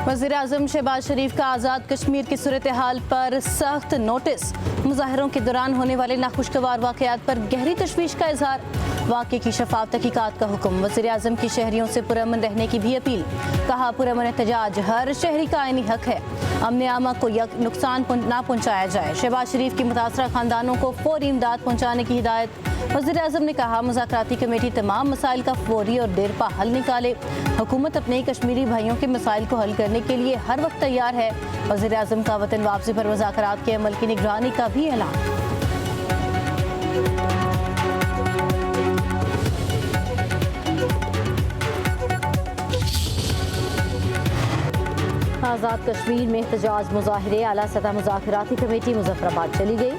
वज़ीर-ए-आज़म शहबाज शरीफ का आज़ाद कश्मीर की सूरत हाल पर सख्त नोटिस। मुज़ाहरों के दौरान होने वाले नाखुशगवार वाक़यात पर गहरी तशवीश का इजहार। वाक़े की शफाफ तहकीकात का हुक्म। वज़ीर-ए-आज़म की शहरियों से पुरअमन रहने की भी अपील। कहा, पुरअमन एहतजाज हर शहरी का आईनी हक है। अमन आमा को नुकसान ना पहुँचाया जाए। शहबाज शरीफ की मुतासरा खानदानों को फौरी इमदाद पहुँचाने की हिदायत। वज़ीर-ए-आज़म ने कहा, मुज़ाकराती कमेटी तमाम मसाइल का फौरी और देरपा हल निकाले। हुकूमत अपने कश्मीरी भाइयों के मसाइल को हल करने के लिए हर वक्त तैयार है। वज़ीर-ए-आज़म का वतन वापसी पर मुज़ाकरात के अमल की निगरानी का भी ऐलान। आज़ाद कश्मीर में एहतजाज मुज़ाहरे। आला सतह मुज़ाकराती कमेटी मुजफ्फराबाद चली गई।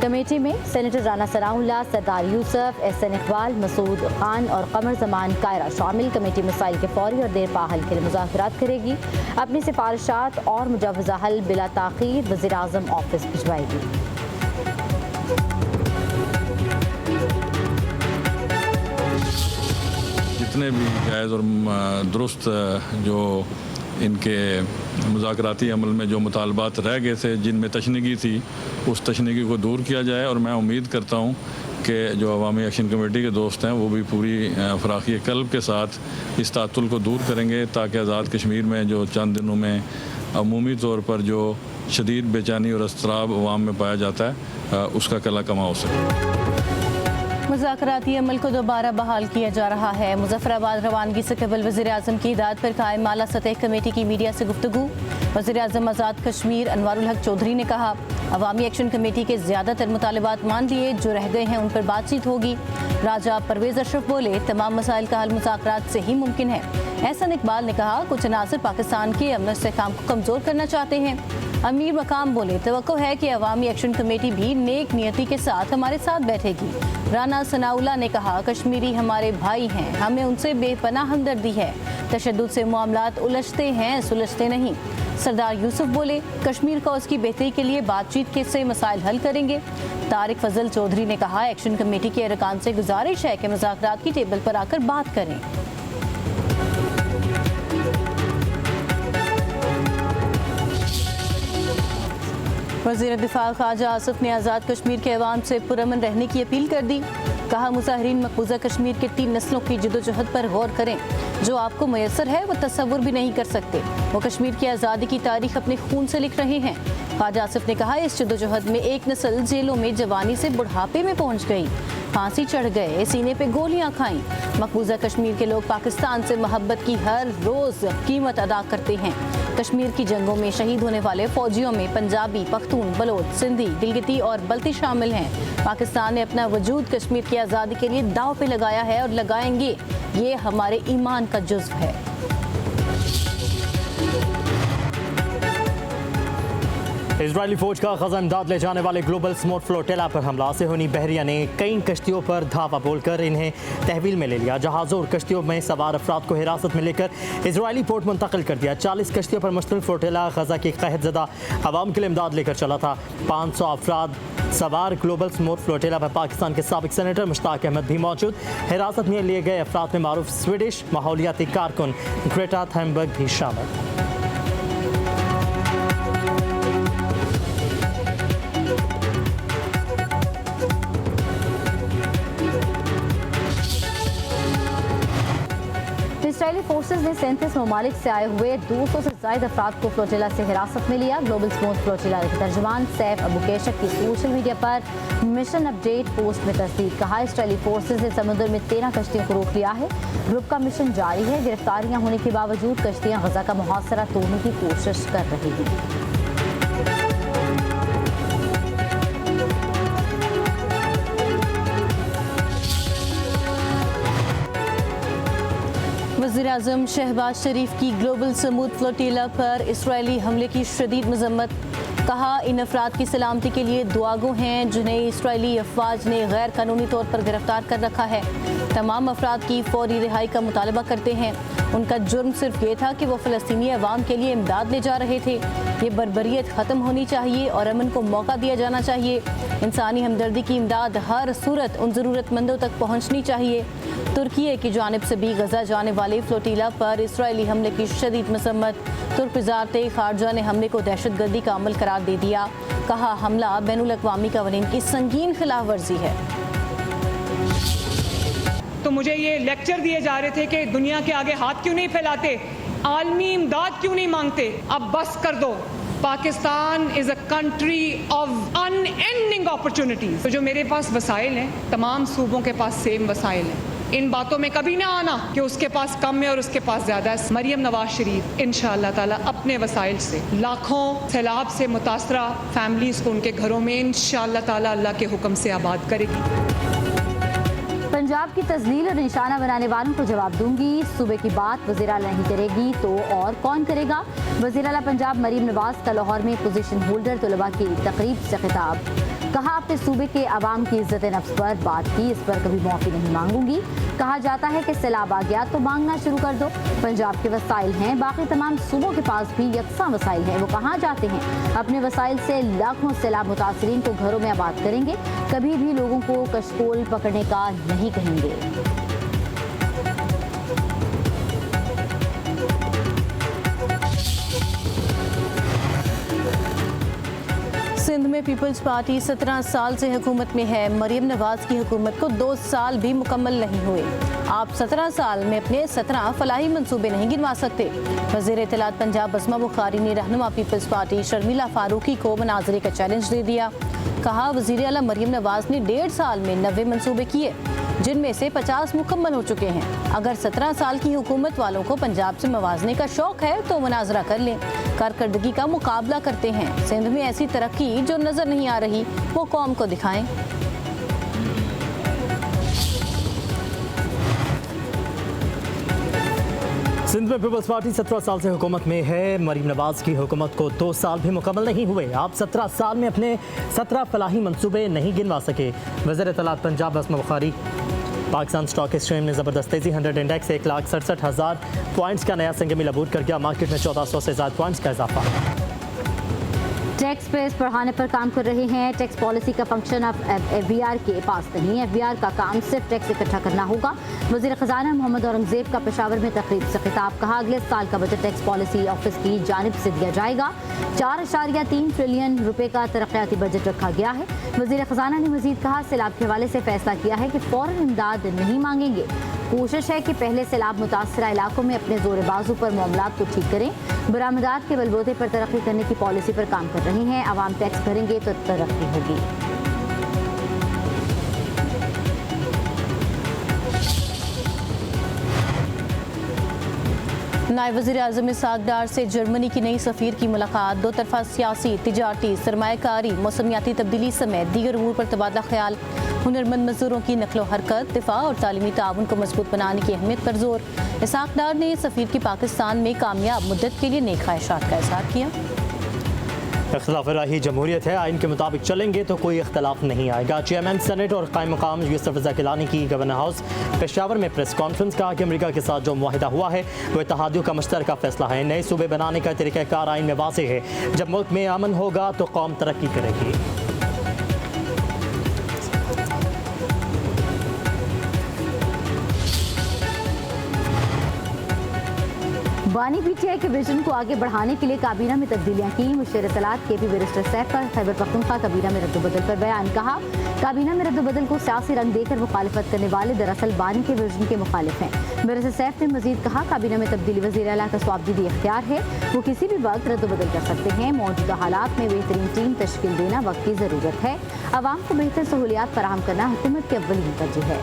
कमेटी में सेनेटर राना सनाउल्लाह, सरदार यूसुफ, एहसन इकबाल, मसूद खान और कमर जमान कायरा शामिल। कमेटी मसाइल के फौरी और देरपा हल के लिए मुज़ाकरात करेगी। अपनी सिफारिशात और मुजव्वज़ा हल बिला ताख़ीर वज़ीर-ए-आज़म ऑफिस भिजवाएगी। जितने भी जायज़ और दुरुस्त जो इनके मुज़ाकराती अमल में जो मुतालबात रह गए थे, जिनमें तशनीगी थी, उस तशनीगी को दूर किया जाए। और मैं उम्मीद करता हूँ कि जो अवामी एक्शन कमेटी के दोस्त हैं वो भी पूरी फराखी कल्ब के साथ इस तातुल को दूर करेंगे, ताकि आज़ाद कश्मीर में जो चंद दिनों में अमूमी तौर पर जो शदीद बेचैनी और अस्तराब अवाम में पाया जाता है, उसका कला कमा हो सके। मुज़ाकराती अमल को दोबारा बहाल किया जा रहा है। मुजफ्फराबाद रवानगी से कबल वज़ीर-ए-आज़म की हिदायत पर कायम आला सतह कमेटी की मीडिया से गुफ्तगू। वज़ीर-ए-आज़म आज़ाद कश्मीर अनवारुल हक चौधरी ने कहा, अवामी एक्शन कमेटी के ज़्यादातर मुतालबात मान लिए, जो रह गए हैं उन पर बातचीत होगी। राजा परवेज़ अशरफ बोले, तमाम मसाइल का हल मुज़ाकरात से ही मुमकिन है। एहसन इकबाल ने कहा, कुछ अनासर पाकिस्तान के अमन इस्तेहकाम को कमज़ोर करना चाहते हैं। अमीर मकाम बोले, तवक्को है कि अवामी एक्शन कमेटी भी नेक नियति के साथ हमारे साथ बैठेगी। राना सनाउल्लाह ने कहा, कश्मीरी हमारे भाई हैं, हमें उनसे बेपनाह हमदर्दी है। तशद्दुद से मामलात उलझते हैं, सुलझते नहीं। सरदार यूसुफ बोले, कश्मीर को उसकी बेहतरी के लिए बातचीत के से मसाइल हल करेंगे। तारिक फजल चौधरी ने कहा, एक्शन कमेटी के अरकान से गुजारिश है कि मुज़ाकरात की टेबल पर आकर बात करें। वज़ीर दिफा ख्वाजा आसिफ ने आज़ाद कश्मीर के अवाम से पुरअमन रहने की अपील कर दी। कहा, मुज़ाहिरीन मकबूजा कश्मीर के 3 नस्लों की जदोजहद पर गौर करें, जो आपको मयसर है वो तस्वुर भी नहीं कर सकते। वो कश्मीर की आज़ादी की तारीख अपने खून से लिख रहे हैं। ख्वाजा आसिफ ने कहा, इस जदोजहद में एक नस्ल जेलों में जवानी से बुढ़ापे में पहुँच गई, फांसी चढ़ गए, सीने पे गोलियां खाईं। मकबूजा कश्मीर के लोग पाकिस्तान से मोहब्बत की हर रोज़ कीमत अदा करते हैं। कश्मीर की जंगों में शहीद होने वाले फौजियों में पंजाबी, पख्तून, बलोच, सिंधी, गिलगिती और बल्ती शामिल हैं। पाकिस्तान ने अपना वजूद कश्मीर की आज़ादी के लिए दांव पे लगाया है और लगाएंगे। ये हमारे ईमान का जुज़्व है। इजरायली फौज का ख़ज़ा इमदाद ले जाने वाले ग्लोबल स्मोक फ्लोटेला पर हमला। सेहूनी बहरिया ने कई कश्तियों पर धावा बोलकर इन्हें तहवील में ले लिया। जहाज़ों और कश्तियों में सवार अफराद को हिरासत में लेकर इजरायली पोर्ट मुंतकिल कर दिया। 40 कश्तियों पर मुश्तमिल फ्लोटेला गजा की कहतज़दा आवाम के लिए इमदाद लेकर चला था। 500 अफराद सवार ग्लोबल स्मोक फ्लोटेला पर पाकिस्तान के साबिक सेनेटर मुश्ताक अहमद भी मौजूद। हिरासत में लिए गए अफराद में मारूफ स्वीडिश माहौलियाती कारकुन ग्रेटा थनबर्ग भी शामिल। इसराइली फोर्सेज ने 37 ममालिक से आए हुए 200 से ज़ायद अफराद को फ्लोटिला से हिरासत में लिया। ग्लोबल स्मोक फ्लोटिला के तर्जुमान सैफ अबू केशक की सोशल मीडिया पर मिशन अपडेट पोस्ट में तस्दीक। कहा, इसराइली फोर्सेज ने समुद्र में 13 कश्तियों को रोक लिया है। ग्रुप का मिशन जारी है। गिरफ्तारियां होने के बावजूद कश्तियां गजा का मुहासरा तोड़ने की कोशिश कर रही हैं। वज़ीर-ए-आज़म शहबाज शरीफ की ग्लोबल स्मूथ फ्लोटिला पर इसराइली हमले की शदीद मजम्मत। कहा, इन अफराद की सलामती के लिए दुआगो हैं, जिन्हें इसराइली अफवाज ने गैर कानूनी तौर पर गिरफ्तार कर रखा है। तमाम अफराद की फौरी रिहाई का मुतालबा करते हैं। उनका जुर्म सिर्फ ये था कि वो फ़लस्तीनी अवाम के लिए इमदाद ले जा रहे थे। ये बर्बरियत ख़त्म होनी चाहिए और अमन को मौका दिया जाना चाहिए। इंसानी हमदर्दी की इमदाद हर सूरत उन ज़रूरतमंदों तक पहुँचनी चाहिए। तुर्की की जानिब से भी गजा जाने वाले फ्लोटीला पर इसराइली हमले की शदीद मसम्मत। तुर्क वज़ारत ख़ारजा ने हमले को दहशतगर्दी का अमल करार दे दिया। कहा हमला बैनुल अक़वामी क़वानीन की संगीन खिलाफ वर्जी है। तो मुझे ये लेक्चर दिए जा रहे थे कि दुनिया के आगे हाथ क्यों नहीं फैलाते, आलमी इमदाद क्यों नहीं मांगते। अब बस कर दो। Pakistan is a country of unending opportunities. तो जो मेरे पास वसाइल हैं, तमाम सूबों के पास सेम वसाइल हैं। इन बातों में कभी ना आना कि उसके पास कम है और उसके पास ज़्यादा है। मरियम नवाज शरीफ इंशाअल्लाह ताला अपने वसाइल से लाखों सैलाब से मुतासरा फैमिलीज़ को उनके घरों में इंशाअल्लाह ताला अल्लाह के हुक्म से आबाद करेगी। पंजाब की तजलील और निशाना बनाने वालों को जवाब दूंगी। सूबे की बात वज़ीर आला नहीं करेगी तो और कौन करेगा। वज़ीर आला पंजाब मरीम नवाज का लाहौर में पोजीशन होल्डर तलबा की तकरीब से खिताब। कहा अपने सूबे के अवाम की इज्जत नफ्स पर बात की, इस पर कभी माफ़ी नहीं मांगूंगी। कहा जाता है कि सैलाब आ गया तो मांगना शुरू कर दो। पंजाब के वसाइल हैं, बाकी तमाम सूबों के पास भी यकसा वसाइल हैं। वो कहाँ जाते हैं, अपने वसाइल से लाखों सैलाब मुतासरीन को घरों में आबाद करेंगे। कभी भी लोगों को कशकोल पकड़ने का नहीं कहेंगे। सिंध में पीपल्स पार्टी 17 साल से हुकूमत में है। मरीम नवाज की हुकूमत को 2 साल भी मुकम्मल नहीं हुए। आप 17 साल में अपने 17 फलाही मंसूबे नहीं गिनवा सकते। वज़ीर इत्तलात पंजाब अस्मा बुखारी ने रहनुमा पीपल्स पार्टी शर्मिला फारूकी को मुनाज़रे का चैलेंज दे दिया। कहा वज़ीर आला मरीम नवाज ने 1.5 साल में 90 मंसूबे किए, जिनमें से 50 मुकम्मल हो चुके हैं। अगर 17 साल की हुकूमत वालों को पंजाब से मवाजने का शौक है तो मुनाजरा कर लें। कारकर्दगी का मुकाबला करते हैं। सिंध में ऐसी तरक्की जो नजर नहीं आ रही वो कौम को दिखाएं। सिंध में पीपल्स पार्टी 17 साल से हुकूमत में है। मरीम नवाज की हुकूमत को 2 साल भी मुकम्मल नहीं हुए। आप 17 साल में अपने 17 फलाही मंसूबे नहीं गिनवा सके। वज़ीर इत्तलात पंजाब अस्मा बुखारी। पाकिस्तान स्टॉक एक्सचेंज में ज़बरदस्त तेज़ी। 100 इंडेक्स 1,67,000 पॉइंट्स का नया संग मिल अबूर कर गया। मार्केट में 1400 से ज़्यादा पॉइंट्स का इजाफा। टैक्स बेस बढ़ाने पर काम कर रहे हैं। टैक्स पॉलिसी का फंक्शन अब FBR के पास नहीं है। FBR का काम सिर्फ टैक्स इकट्ठा करना होगा। वज़ीर ख़जाना मोहम्मद औरंगज़ेब का पेशावर में तकरीब से खिताब। कहा अगले साल का बजट टैक्स पॉलिसी ऑफिस की जानिब से दिया जाएगा। 4.3 ट्रिलियन रुपए का तरक्याती बजट रखा गया है। वज़ीर ख़जाना ने मज़ीद कहा सैलाब के हवाले से फैसला किया है कि फ़ौरन इमदाद नहीं मांगेंगे। कोशिश है कि पहले सैलाब मुतासरा इलाकों में अपने जोर बाजू पर मामलात को ठीक करें। बरामदात के बलबूते पर तरक्की करने की पॉलिसी पर काम कर रहे हैं। आवाम टैक्स भरेंगे तो तरक्की होगी। नायब वज़ीर आज़म इसाक डार से जर्मनी की नई सफ़ीर की मुलाकात। 2 तरफ़ा सियासी, तिजारती, सरमायाकारी, मौसमियाती तब्दीली समेत दीगर उमूर पर तबादला ख्याल। हुनरमंद मज़दूरों की नकलो हरकत, दिफा और तालीमी ताउन को मजबूत बनाने की अहमियत पर जोर। इसाक डार ने सफ़ीर की पाकिस्तान में कामयाब मुद्दत के लिए नेक ख्वाहिशात का इज़हार किया। इख्तिलाफ राही जमहूरियत है, आइन के मुताबिक चलेंगे तो कोई इख्तलाफ नहीं आएगा। चेयरमैन सेनेट और कायम मकाम यूसुफ रज़ा गिलानी की गवर्नर हाउस पेशावर में प्रेस कॉन्फ्रेंस। कहा कि अमेरिका के साथ जो मुआहिदा हुआ है वो इत्तेहादियों का मुश्तरका फैसला है। नए सूबे बनाने का तरीक़ाकार आइन में वाज़ेह है। जब मुल्क में अमन होगा तो कौम तरक्की करेगी। बानी PTI के विजन को आगे बढ़ाने के लिए काबीना में तब्दीलियां की। मुशीर इत्तलात KP बैरिस्टर सैफ का खैबर पख्तूनख्वा काबीना में रद्दबदल पर बयान। कहा काबीना में रद्दबदल को सियासी रंग देकर मुखालिफत करने वाले दरअसल बानी के विजन के मुखालिफ हैं। बैरिस्टर सैफ ने मजीद कहा काबीना में तब्दीली वज़ीर आला का स्वाबदीदी इख्तियार है, वो किसी भी वक्त रद्दबदल कर सकते हैं। मौजूदा हालात में बेहतरीन टीम तश्कील देना वक्त की ज़रूरत है। आवाम को बेहतर सहूलियात फराहम करना हुकूमत की अव्वली तरजीह है।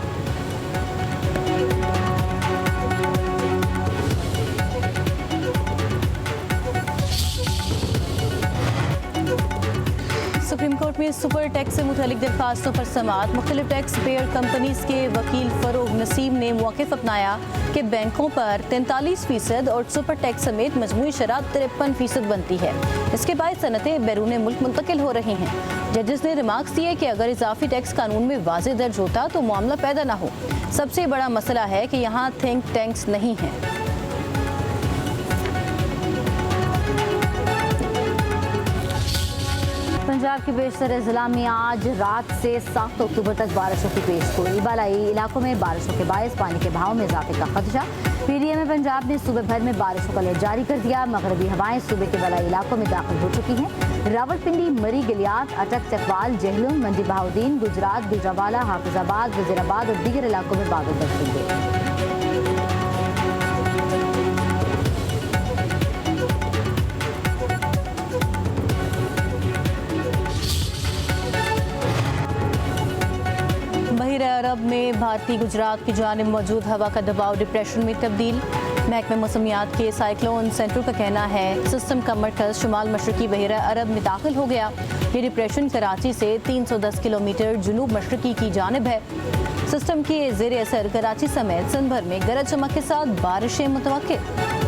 सुप्रीम कोर्ट में सुपर टैक्स से मुतल्लिक दरखास्तों पर समाअत। मुख्तलिफ टैक्स पेयर कंपनीज के वकील फरोग नसीम ने मौक़िफ़ अपनाया कि बैंकों पर 43% और सुपर टैक्स समेत मजमूई शराब 53% बनती है। इसके बाद सनतें बैरून मुल्क मुंतकिल हो रही हैं। जजेस ने रिमार्क्स दिए कि अगर इजाफी टैक्स कानून में वाज़ेह दर्ज होता तो मामला पैदा ना हो। सबसे बड़ा मसला है कि यहाँ थिंक टैंक्स नहीं हैं। पंजाब के बेशतर अजला में आज रात से 7 अक्टूबर तक बारिशों की पेशगोई। बालाई इलाकों में बारिशों के बायस पानी के बहाव में इजाफे का खदशा। पीडीएम पंजाब ने सूबे भर में बारिशों का अलर्ट जारी कर दिया। मगरबी हवाएं सूबे के बालाई इलाकों में दाखिल हो चुकी हैं। रावलपिंडी, मरी, गलियात, अटक, चकवाल, जहलम, मंडी बहाउद्दीन, गुजरात, गुजरावाला, हाफिजाबाद, वजीराबाद और दीगर इलाकों में बादल बरसेंगे। बहिर अरब में भारतीय गुजरात की जानिब मौजूद हवा का दबाव डिप्रेशन में तब्दील। महकमे मौसमियात के साइक्लोन सेंटर का कहना है सिस्टम का मरकज शुमाल मशरकी बहिर अरब में दाखिल हो गया। ये डिप्रेशन कराची से 310 किलोमीटर जुनूब मशरकी की जानिब है। सिस्टम के जेर असर कराची समेत सिंध भर में गरज चमक के साथ बारिशें मुतवक्किल।